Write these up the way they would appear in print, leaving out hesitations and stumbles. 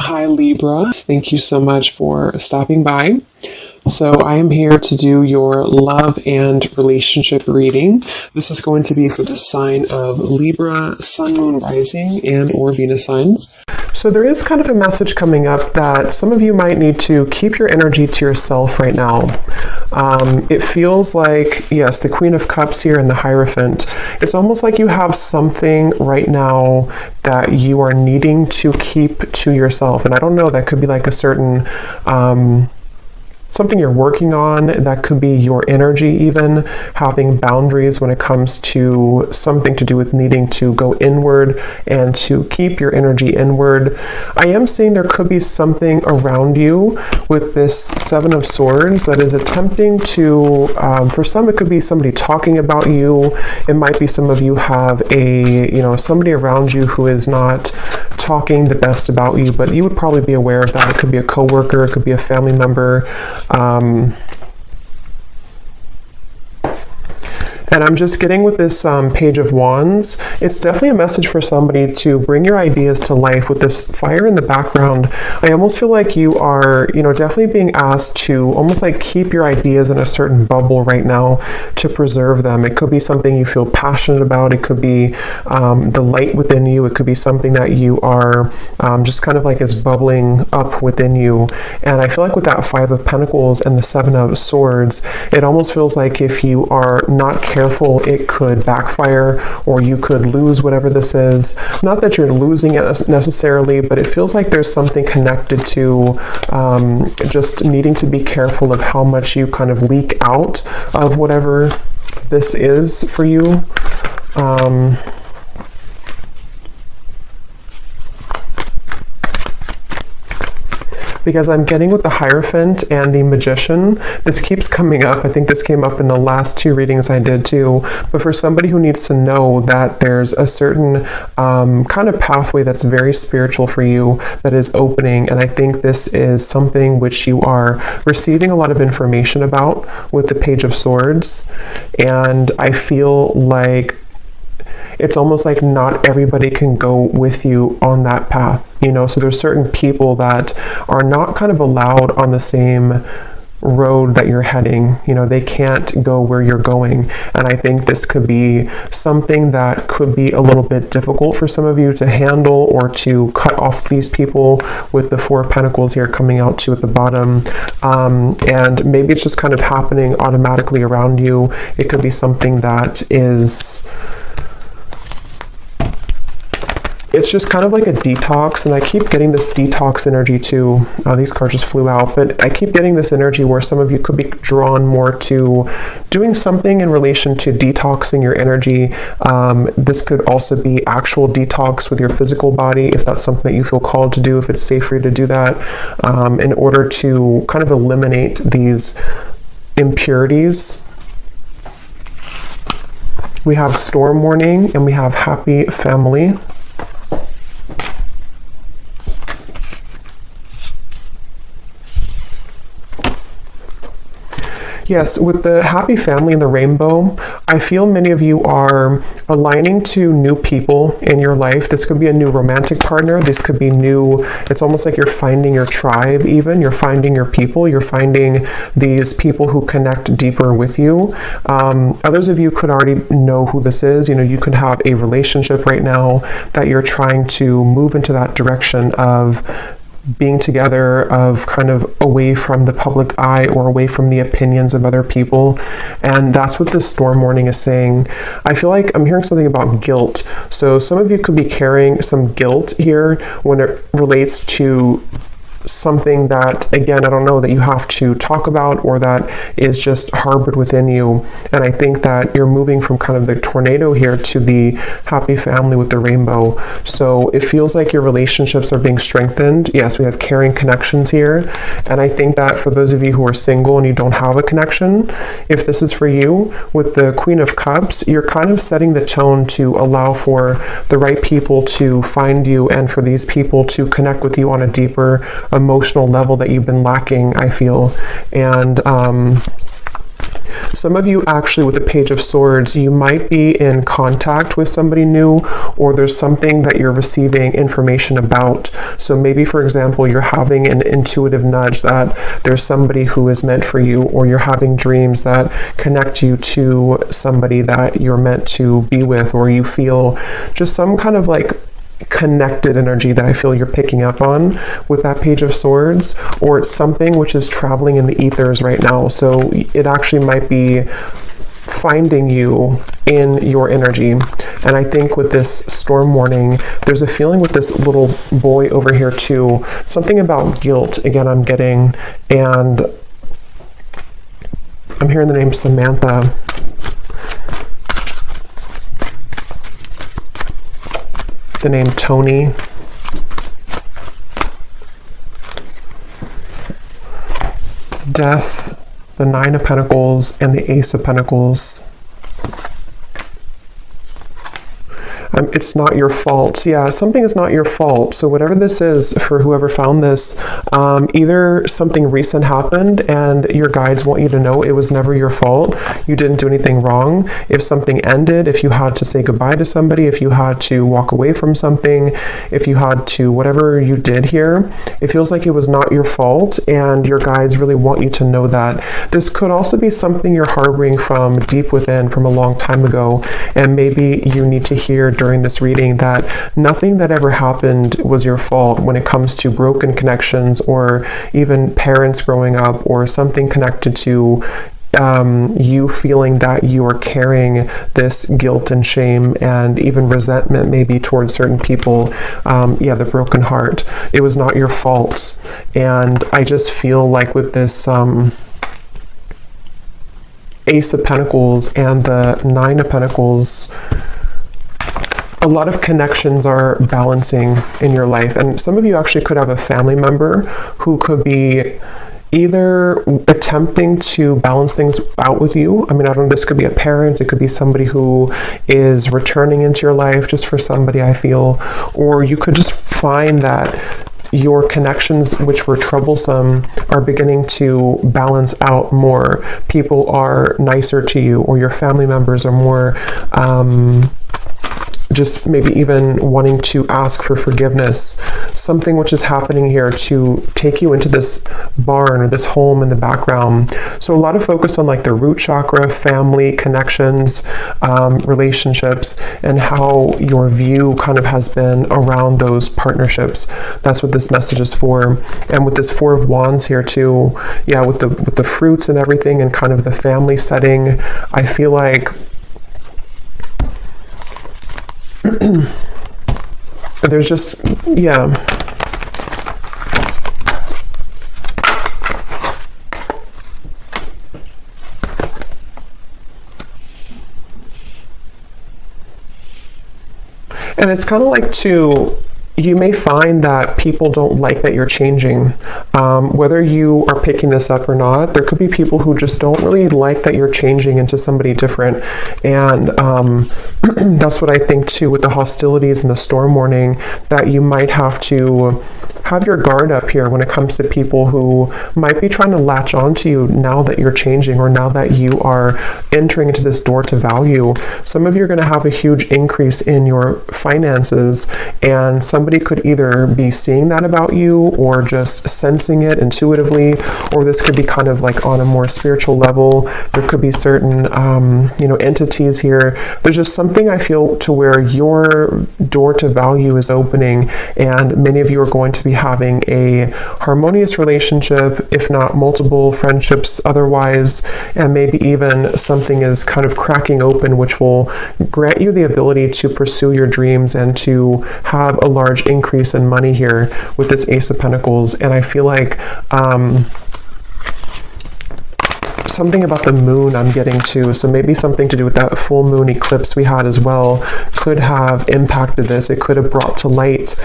Hi Libra, thank you so much for stopping by. So I am here to do your love and relationship reading. This is going to be for the sign of Libra, Sun, Moon, Rising, and or Venus signs. So there is kind of a message coming up that some of you might need to keep your energy to yourself right now. It feels like, yes, the Queen of Cups here and the Hierophant. It's almost like you have something right now that you are needing to keep to yourself. And I don't know, that could be like a certain something you're working on. That could be your energy, even having boundaries when it comes to something to do with needing to go inward and to keep your energy inward. I am seeing there could be something around you with this Seven of Swords that is attempting to, for some it could be somebody talking about you. It might be some of you have somebody around you who is not talking the best about you, but you would probably be aware of that. It could be a coworker, it could be a family member. And I'm just getting with this Page of Wands, it's definitely a message for somebody to bring your ideas to life with this fire in the background. I almost feel like you are, definitely being asked to almost like keep your ideas in a certain bubble right now to preserve them. It could be something you feel passionate about. It could be the light within you. It could be something that you are just kind of like is bubbling up within you. And I feel like with that Five of Pentacles and the Seven of Swords, it almost feels like if you are not careful, it could backfire, or you could lose whatever this is. Not that you're losing it necessarily, but it feels like there's something connected to just needing to be careful of how much you kind of leak out of whatever this is for you. Because I'm getting with the Hierophant and the Magician. This keeps coming up. I think this came up in the last two readings I did too. But for somebody who needs to know that there's a certain kind of pathway that's very spiritual for you that is opening. And I think this is something which you are receiving a lot of information about with the Page of Swords. And I feel like it's almost like not everybody can go with you on that path, so there's certain people that are not kind of allowed on the same road that you're heading. They can't go where you're going. And I think this could be something that could be a little bit difficult for some of you to handle, or to cut off these people with the Four of Pentacles here coming out too at the bottom. And maybe it's just kind of happening automatically around you. It could be something that is, it's just kind of like a detox, and I keep getting this detox energy too. These cards just flew out, but I keep getting this energy where some of you could be drawn more to doing something in relation to detoxing your energy. This could also be actual detox with your physical body, if that's something that you feel called to do, if it's safe for you to do that, in order to kind of eliminate these impurities. We have Storm Warning and we have Happy Family. Yes, with the Happy Family and the Rainbow, I feel many of you are aligning to new people in your life. This could be a new romantic partner. This could be new. It's almost like you're finding your tribe even. You're finding your people. You're finding these people who connect deeper with you. Others of you could already know who this is. You could have a relationship right now that you're trying to move into that direction of being together, of kind of away from the public eye or away from the opinions of other people. And that's what this Storm Warning is saying. I feel like I'm hearing something about guilt. So some of you could be carrying some guilt here when it relates to something that, again, I don't know, that you have to talk about, or that is just harbored within you. And I think that you're moving from kind of the tornado here to the Happy Family with the Rainbow. So it feels like your relationships are being strengthened. Yes, we have caring connections here. And I think that for those of you who are single and you don't have a connection, if this is for you, with the Queen of Cups, you're kind of setting the tone to allow for the right people to find you, and for these people to connect with you on a deeper emotional level that you've been lacking, I feel. And Some of you actually with the Page of Swords, you might be in contact with somebody new, or there's something that you're receiving information about. So maybe, for example, you're having an intuitive nudge that there's somebody who is meant for you, or you're having dreams that connect you to somebody that you're meant to be with, or you feel just some kind of like connected energy that I feel you're picking up on with that Page of Swords, or it's something which is traveling in the ethers right now. So it actually might be finding you in your energy. And I think with this storm warning, there's a feeling with this little boy over here too, something about guilt again I'm getting, and I'm hearing the name Samantha. The name Tony. Death, the Nine of Pentacles, and the Ace of Pentacles. It's not your fault. Yeah, something is not your fault. So whatever this is, for whoever found this, either something recent happened and your guides want you to know it was never your fault. You didn't do anything wrong. If something ended, if you had to say goodbye to somebody, if you had to walk away from something, if you had to, whatever you did here, it feels like it was not your fault, and your guides really want you to know that. This could also be something you're harboring from deep within from a long time ago, and maybe you need to hear during this reading that nothing that ever happened was your fault when it comes to broken connections, or even parents growing up, or something connected to you feeling that you are carrying this guilt and shame and even resentment maybe towards certain people. Yeah, the broken heart. It was not your fault. And I just feel like with this Ace of Pentacles and the Nine of Pentacles, a lot of connections are balancing in your life. And some of you actually could have a family member who could be either attempting to balance things out with you. I mean, I don't know, this could be a parent, it could be somebody who is returning into your life just for somebody, I feel, or you could just find that your connections, which were troublesome, are beginning to balance out more. People are nicer to you, or your family members are more just maybe even wanting to ask for forgiveness. Something which is happening here to take you into this barn or this home in the background. So a lot of focus on like the root chakra, family, connections, relationships, and how your view kind of has been around those partnerships. That's what this message is for. And with this Four of Wands here too, yeah, with the fruits and everything, and kind of the family setting, I feel like there's just, yeah. And it's kind of like you may find that people don't like that you're changing. Whether you are picking this up or not, there could be people who just don't really like that you're changing into somebody different. And that's what I think too with the hostilities and the storm warning, that you might have to have your guard up here when it comes to people who might be trying to latch onto you now that you're changing, or now that you are entering into this door to value. Some of you are going to have a huge increase in your finances, and somebody could either be seeing that about you, or just sensing it intuitively, or this could be kind of like on a more spiritual level. There could be certain entities here. There's just something I feel to where your door to value is opening, and many of you are going to be having a harmonious relationship, if not multiple friendships otherwise, and maybe even something is kind of cracking open, which will grant you the ability to pursue your dreams and to have a large increase in money here with this Ace of Pentacles. And I feel like something about the moon I'm getting to, so maybe something to do with that full moon eclipse we had as well could have impacted this. It could have brought to light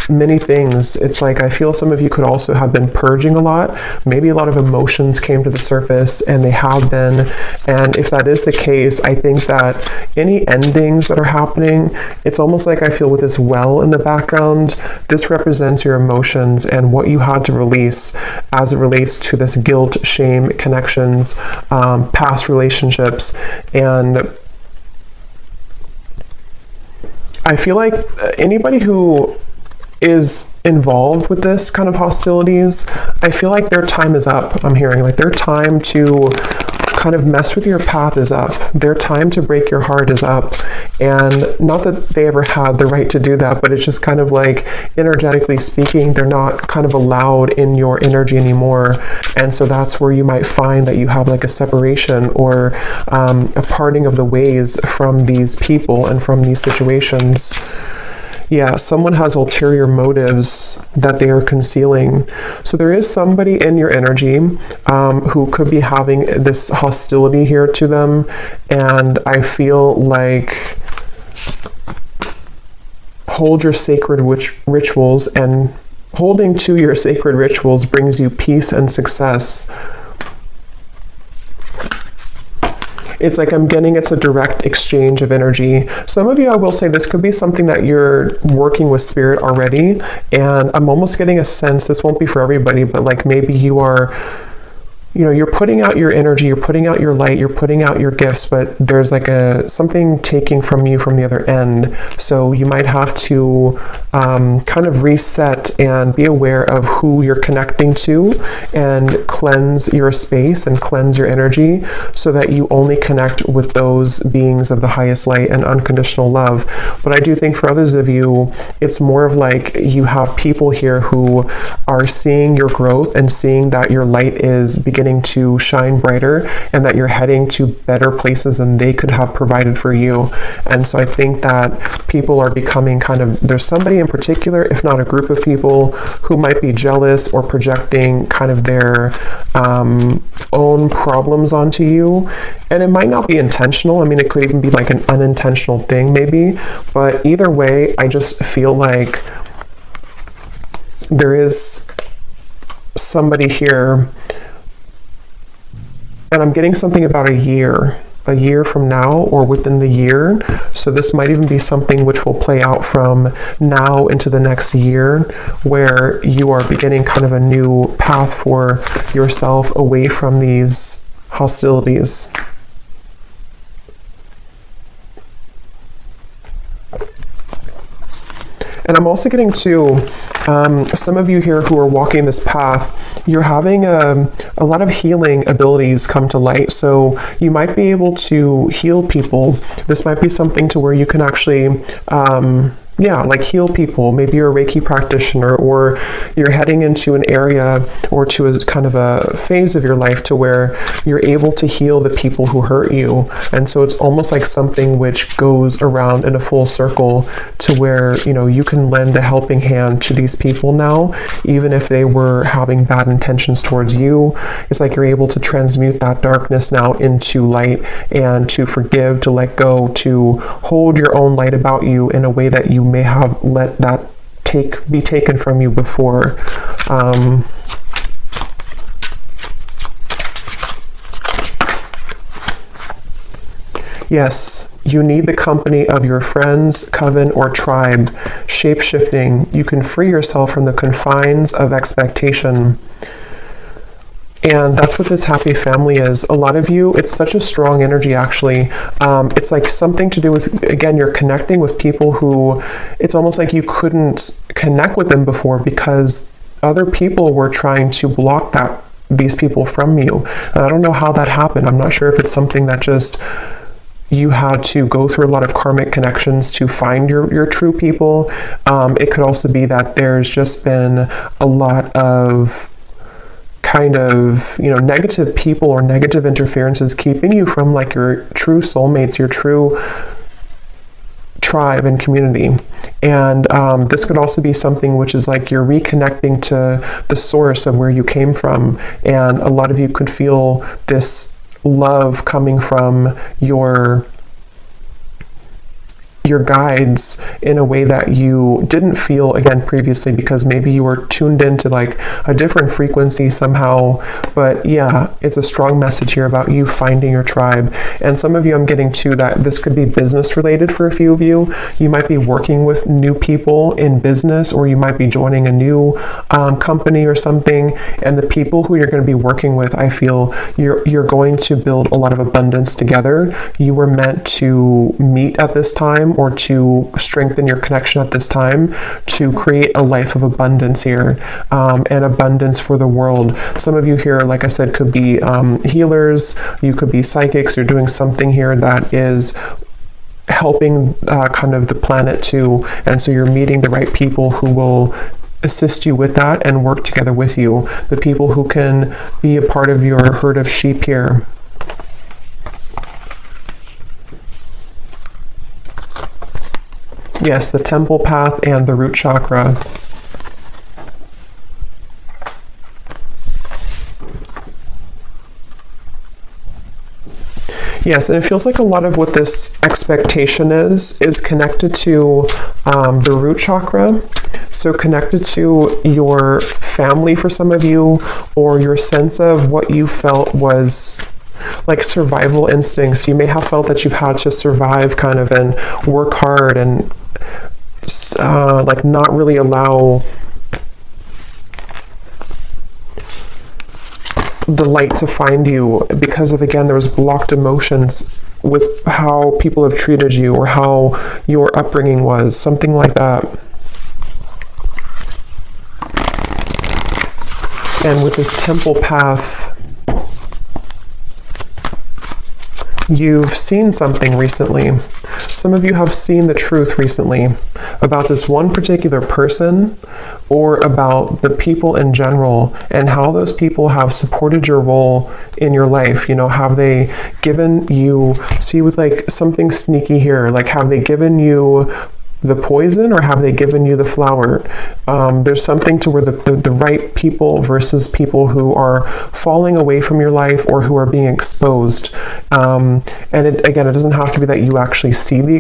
many things. It's like I feel some of you could also have been purging a lot. Maybe a lot of emotions came to the surface, and they have been. And if that is the case, I think that any endings that are happening, it's almost like I feel with this well in the background, this represents your emotions and what you had to release as it relates to this guilt, shame, connections, past relationships. And I feel like anybody who is involved with this kind of hostilities, I feel like their time is up. I'm hearing like their time to kind of mess with your path is up. Their time to break your heart is up. And not that they ever had the right to do that, but it's just kind of like, energetically speaking, they're not kind of allowed in your energy anymore. And so that's where you might find that you have like a separation or a parting of the ways from these people and from these situations. Yeah, someone has ulterior motives that they are concealing. So there is somebody in your energy who could be having this hostility here to them. And I feel like hold your sacred rituals, and holding to your sacred rituals brings you peace and success. It's like I'm getting it's a direct exchange of energy. Some of you, I will say, this could be something that you're working with spirit already, and I'm almost getting a sense, this won't be for everybody, but like maybe you are, you know, you're putting out your energy, you're putting out your light, you're putting out your gifts, but there's like something taking from you from the other end. So you might have to kind of reset and be aware of who you're connecting to, and cleanse your space and cleanse your energy so that you only connect with those beings of the highest light and unconditional love. But I do think for others of you, it's more of like you have people here who are seeing your growth and seeing that your light is beginning to shine brighter, and that you're heading to better places than they could have provided for you. And so I think that people are becoming kind of, there's somebody in particular, if not a group of people, who might be jealous or projecting kind of their own problems onto you. And it might not be intentional. I mean, it could even be like an unintentional thing maybe, but either way, I just feel like there is somebody here. And I'm getting something about a year from now, or within the year. So this might even be something which will play out from now into the next year, where you are beginning kind of a new path for yourself away from these hostilities. And I'm also getting to some of you here who are walking this path, you're having a lot of healing abilities come to light. So you might be able to heal people. This might be something to where you can actually like heal people. Maybe you're a Reiki practitioner, or you're heading into an area or to a kind of a phase of your life to where you're able to heal the people who hurt you. And so it's almost like something which goes around in a full circle to where, you know, you can lend a helping hand to these people now, even if they were having bad intentions towards you. It's like you're able to transmute that darkness now into light, and to forgive, to let go, to hold your own light about you in a way that you may have let that be taken from you before. Yes, you need the company of your friends, coven, or tribe. Shape-shifting, you can free yourself from the confines of expectation. And that's what this happy family is. A lot of you, it's such a strong energy, actually. It's like something to do with, again, you're connecting with people who, it's almost like you couldn't connect with them before because other people were trying to block these people from you. And I don't know how that happened. I'm not sure if it's something that just you had to go through a lot of karmic connections to find your true people. It could also be that there's just been a lot of kind of, you know, negative people or negative interferences keeping you from like your true soulmates, your true tribe and community. And this could also be something which is like you're reconnecting to the source of where you came from. And a lot of you could feel this love coming from your your guides in a way that you didn't feel, again, previously, because maybe you were tuned into like a different frequency somehow. But yeah, it's a strong message here about you finding your tribe. And some of you, I'm getting to that this could be business related for a few of you. You might be working with new people in business, or you might be joining a new company or something. And the people who you're going to be working with, I feel you're going to build a lot of abundance together. You were meant to meet at this time, or to strengthen your connection at this time, to create a life of abundance here, and abundance for the world. Some of you here, like I said, could be healers, you could be psychics, you're doing something here that is helping kind of the planet too, and so you're meeting the right people who will assist you with that and work together with you, the people who can be a part of your herd of sheep here. Yes, the temple path and the root chakra. Yes, and it feels like a lot of what this expectation is connected to the root chakra. So connected to your family for some of you, or your sense of what you felt was like survival instincts. You may have felt that you've had to survive kind of and work hard and like not really allow the light to find you because of, again, there was blocked emotions with how people have treated you or how your upbringing was, something like that. And with this temple path, you've seen something recently. Some of you have seen the truth recently about this one particular person, or about the people in general, and how those people have supported your role in your life. You know, have they given you, see with like something sneaky here, like have they given you the poison, or have they given you the flower? There's something to where the right people versus people who are falling away from your life or who are being exposed. And it, again, it doesn't have to be that you actually see the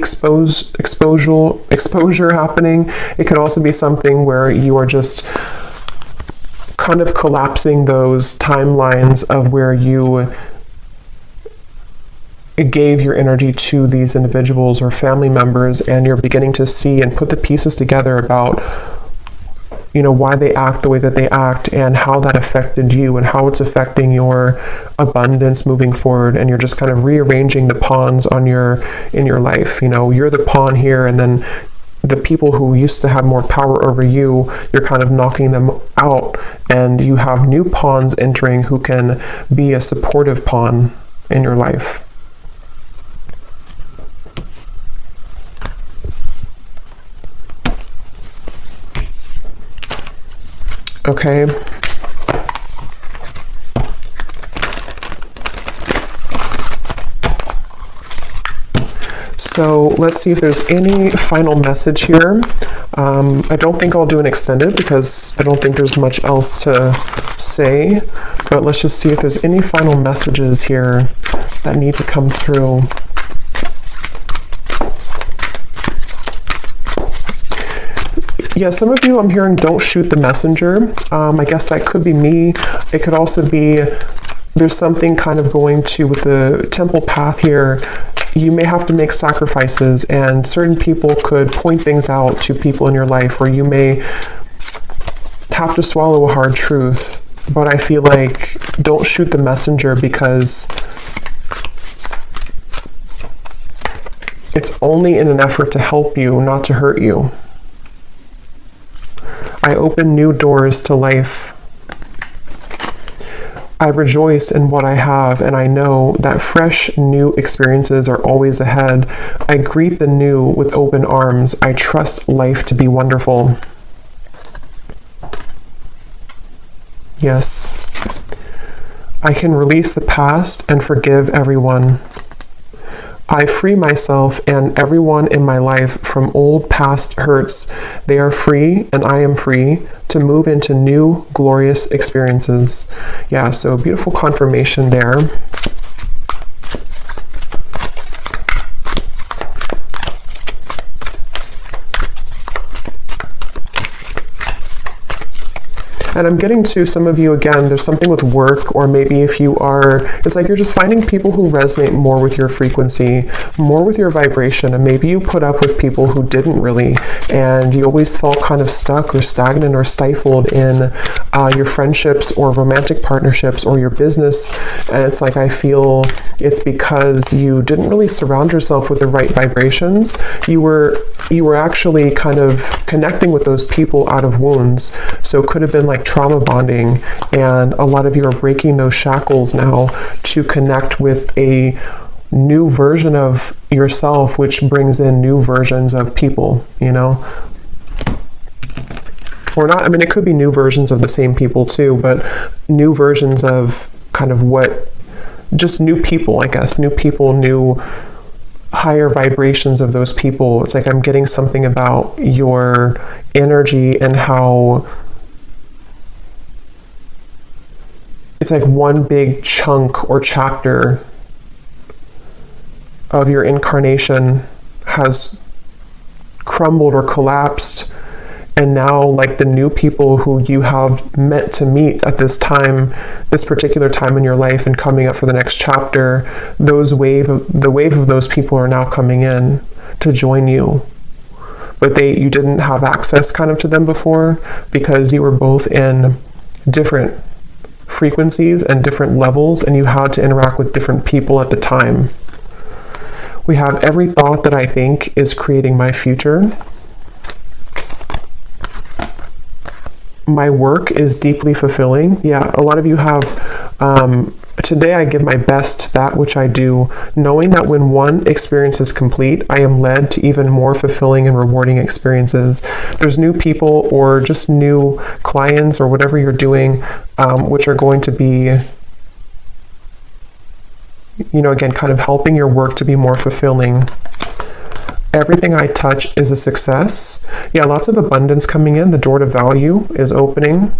exposure happening. It could also be something where you are just kind of collapsing those timelines of where you gave your energy to these individuals or family members, and you're beginning to see and put the pieces together about, you know, why they act the way that they act and how that affected you and how it's affecting your abundance moving forward. And you're just kind of rearranging the pawns in your life. You know, you're the pawn here, and then the people who used to have more power over you, you're kind of knocking them out, and you have new pawns entering who can be a supportive pawn in your life. Okay. So let's see if there's any final message here. I don't think I'll do an extended because I don't think there's much else to say, but let's just see if there's any final messages here that need to come through. Yeah, some of you I'm hearing don't shoot the messenger. I guess that could be me. It could also be there's something kind of going to with the temple path here. You may have to make sacrifices, and certain people could point things out to people in your life, or you may have to swallow a hard truth. But I feel like don't shoot the messenger, because it's only in an effort to help you, not to hurt you. I open new doors to life. I rejoice in what I have, and I know that fresh new experiences are always ahead. I greet the new with open arms. I trust life to be wonderful. Yes. I can release the past and forgive everyone. I free myself and everyone in my life from old past hurts. They are free, and I am free to move into new glorious experiences. Yeah, so beautiful confirmation there. And I'm getting to some of you again, there's something with work, or maybe if you are, it's like you're just finding people who resonate more with your frequency, more with your vibration. And maybe you put up with people who didn't really, and you always felt kind of stuck or stagnant or stifled in your friendships or romantic partnerships or your business. And it's like, I feel it's because you didn't really surround yourself with the right vibrations. You were actually kind of connecting with those people out of wounds. So it could have been like trauma bonding, and a lot of you are breaking those shackles now to connect with a new version of yourself, which brings in new versions of people, you know? Or not, I mean, it could be new versions of the same people too, but new versions of kind of what, just new people, I guess, new people, new higher vibrations of those people. It's like I'm getting something about your energy and how it's like one big chunk or chapter of your incarnation has crumbled or collapsed. And now, like, the new people who you have meant to meet at this time, this particular time in your life and coming up for the next chapter, the wave of those people are now coming in to join you. But you didn't have access kind of to them before because you were both in different frequencies and different levels, and you had to interact with different people at the time. We have every thought that I think is creating my future. My work is deeply fulfilling. Yeah, a lot of you have, today I give my best to that which I do, knowing that when one experience is complete, I am led to even more fulfilling and rewarding experiences. There's new people or just new clients or whatever you're doing, which are going to be, you know, again, kind of helping your work to be more fulfilling. Everything I touch is a success. Yeah, lots of abundance coming in. The door to value is opening.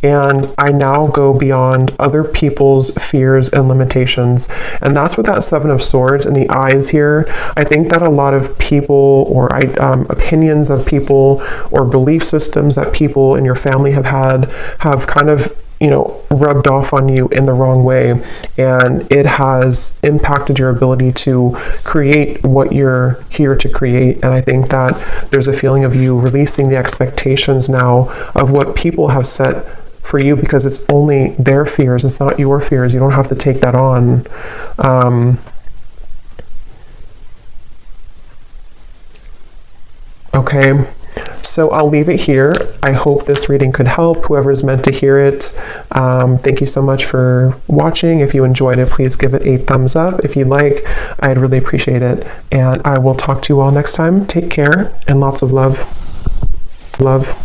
And I now go beyond other people's fears and limitations. And that's what that Seven of Swords and the eyes here. I think that a lot of people or opinions of people or belief systems that people in your family have had have kind of, you know, rubbed off on you in the wrong way, and it has impacted your ability to create what you're here to create. And I think that there's a feeling of you releasing the expectations now of what people have set for you, because it's only their fears, it's not your fears. You don't have to take that on. Okay. So I'll leave it here. I hope this reading could help whoever's meant to hear it. Thank you so much for watching. If you enjoyed it, please give it a thumbs up. If you like, I'd really appreciate it. And I will talk to you all next time. Take care and lots of love. Love.